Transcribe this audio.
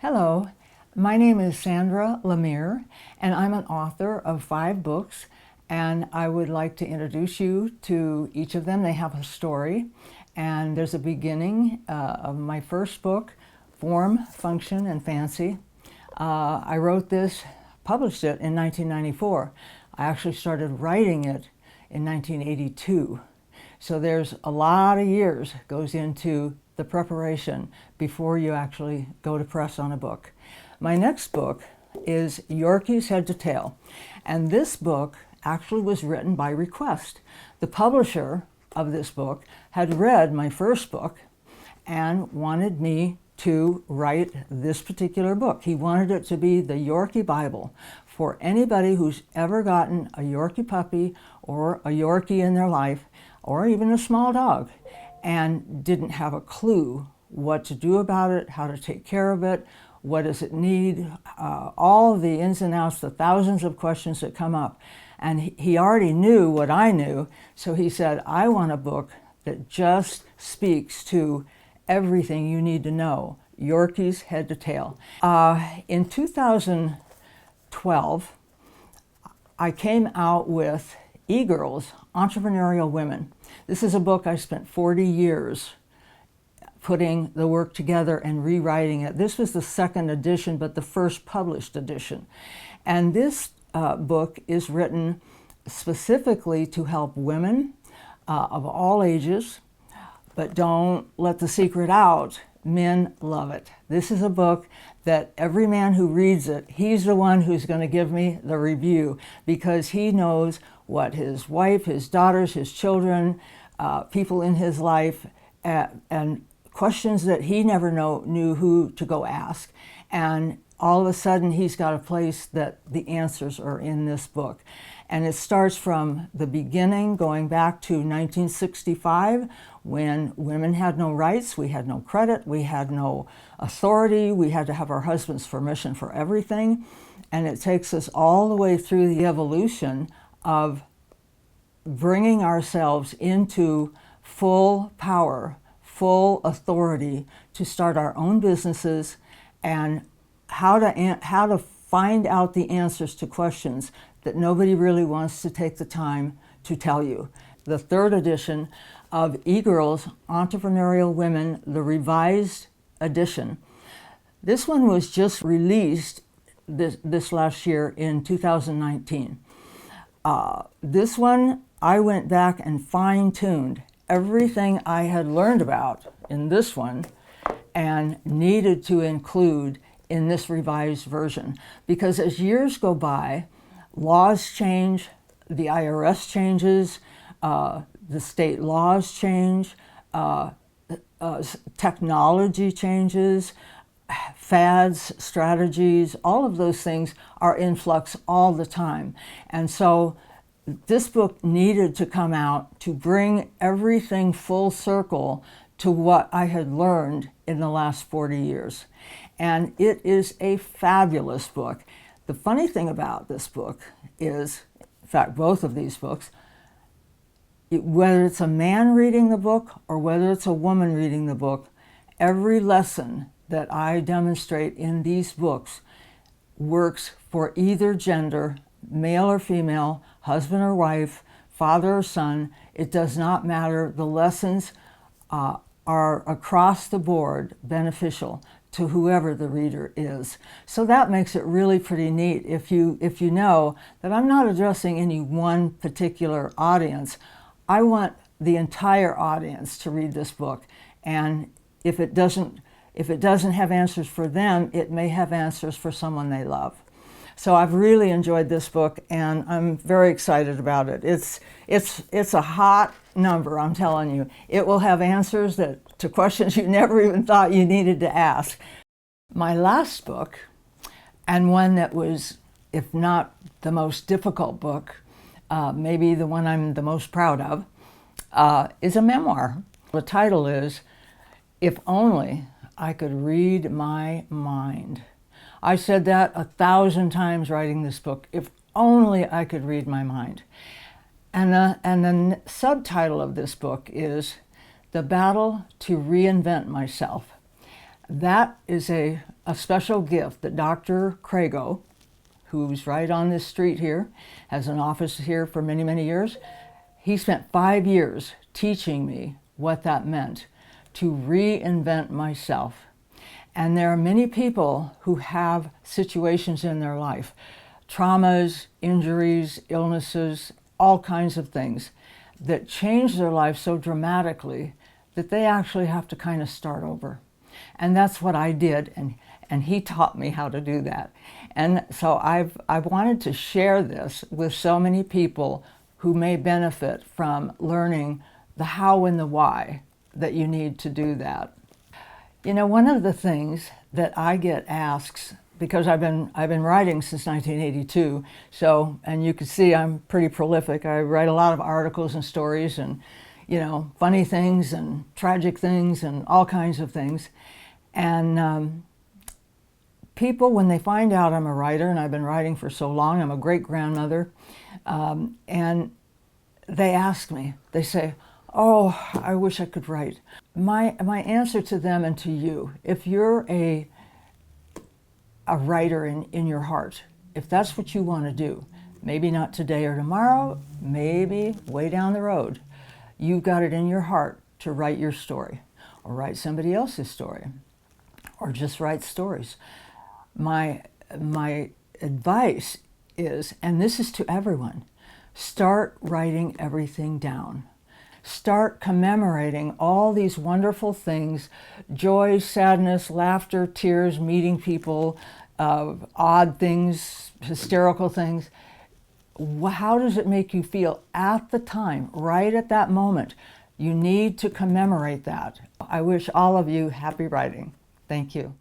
Hello, my name is Sandra Lemire, and I'm an author of 5 books, and I would like to introduce you to each of them. They have a story, and there's a beginning of my first book, Form, Function, and Fancy. I wrote this, published it in 1994. I actually started writing it in 1982. So there's a lot of years goes into the preparation before you actually go to press on a book. My next book is Yorkie's Head to Tail, and this book actually was written by request. The publisher of this book had read my first book and wanted me to write this particular book. He wanted it to be the Yorkie Bible for anybody who's ever gotten a Yorkie puppy or a Yorkie in their life, or even a small dog, and didn't have a clue what to do about it, how to take care of it, what does it need, all the ins and outs, the thousands of questions that come up. And he already knew what I knew, so he said, I want a book that just speaks to everything you need to know, Yorkie's head to tail. In 2012, I came out with E-Girls, Entrepreneurial Women. This is a book I spent 40 years putting the work together and rewriting it. This was the second edition, but the first published edition. And this book is written specifically to help women of all ages, but don't let the secret out. Men love it. This is a book that every man who reads it, he's the one who's going to give me the review, because he knows what his wife, his daughters, his children, people in his life, and questions that he never knew who to go ask. And all of a sudden, he's got a place that the answers are in this book. And it starts from the beginning, going back to 1965, when women had no rights, we had no credit, we had no authority, we had to have our husband's permission for everything. And it takes us all the way through the evolution of bringing ourselves into full power, full authority to start our own businesses, and how to find out the answers to questions that nobody really wants to take the time to tell you. The third edition of E-Girls, Entrepreneurial Women, the revised edition. This one was just released this last year in 2019. This one, I went back and fine-tuned everything I had learned about in this one and needed to include in this revised version. Because as years go by, laws change, the IRS changes, the state laws change, technology changes, fads, strategies, all of those things are in flux all the time. And so this book needed to come out to bring everything full circle to what I had learned in the last 40 years. And it is a fabulous book. The funny thing about this book is, in fact, both of these books, whether it's a man reading the book or whether it's a woman reading the book, every lesson that I demonstrate in these books works for either gender, male or female, husband or wife, father or son. It does not matter. The lessons are across the board beneficial to whoever the reader is. So that makes it really pretty neat if you know that I'm not addressing any one particular audience. I want the entire audience to read this book, and if it doesn't have answers for them, it may have answers for someone they love. So I've really enjoyed this book, and I'm very excited about it. It's a hot number, I'm telling you. It will have answers to questions you never even thought you needed to ask. My last book, and one that was, if not the most difficult book, maybe the one I'm the most proud of, is a memoir. The title is, If Only I Could Read My Mind. I said that 1,000 times writing this book. If only I could read my mind. And the subtitle of this book is The Battle to Reinvent Myself. That is a special gift that Dr. Crago, who's right on this street here, has an office here for many, many years. He spent 5 years teaching me what that meant, to reinvent myself. And there are many people who have situations in their life, traumas, injuries, illnesses, all kinds of things that change their life so dramatically that they actually have to kind of start over. And that's what I did, and he taught me how to do that. And so I've wanted to share this with so many people who may benefit from learning the how and the why that you need to do that. You know, one of the things that I get asked, because I've been writing since 1982, so, and you can see I'm pretty prolific. I write a lot of articles and stories and, you know, funny things and tragic things and all kinds of things. And people, when they find out I'm a writer, and I've been writing for so long, I'm a great-grandmother, and they ask me, they say, "Oh, I wish I could write." My answer to them and to you, if you're a writer in your heart, if that's what you want to do, maybe not today or tomorrow, maybe way down the road, you've got it in your heart to write your story, or write somebody else's story, or just write stories. My advice is, and this is to everyone, start writing everything down. Start commemorating all these wonderful things, joy, sadness, laughter, tears, meeting people, odd things, hysterical things. How does it make you feel at the time, right at that moment? You need to commemorate that. I wish all of you happy writing. Thank you.